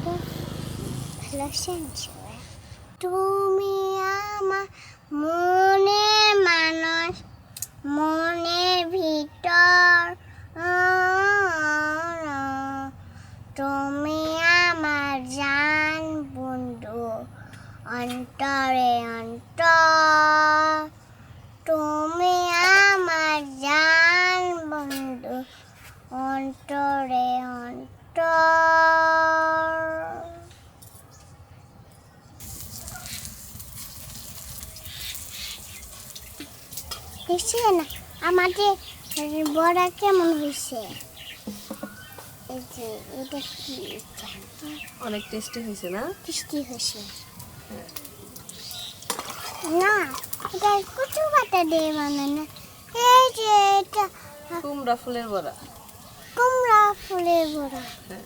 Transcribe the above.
ভালো সেন্স তুমি আমার মনের মানুষ মনের ভিতর তুমি আমার জান বন্ধু অন্তরে অন্তর তুমি আমার জান বন্ধু অন্তরে অন্তর দেখছেন আমাদের বড়া কেমন হয়েছে এই যে এটা কি অনেক টেস্টি হয়েছে না? টেস্টি হয়েছে না এটা কচু পাতা দিয়ে বানানো এই যে এটা কুমড়া ফুলের বড়া। কুমড়া ফুলের বড়া হ্যাঁ।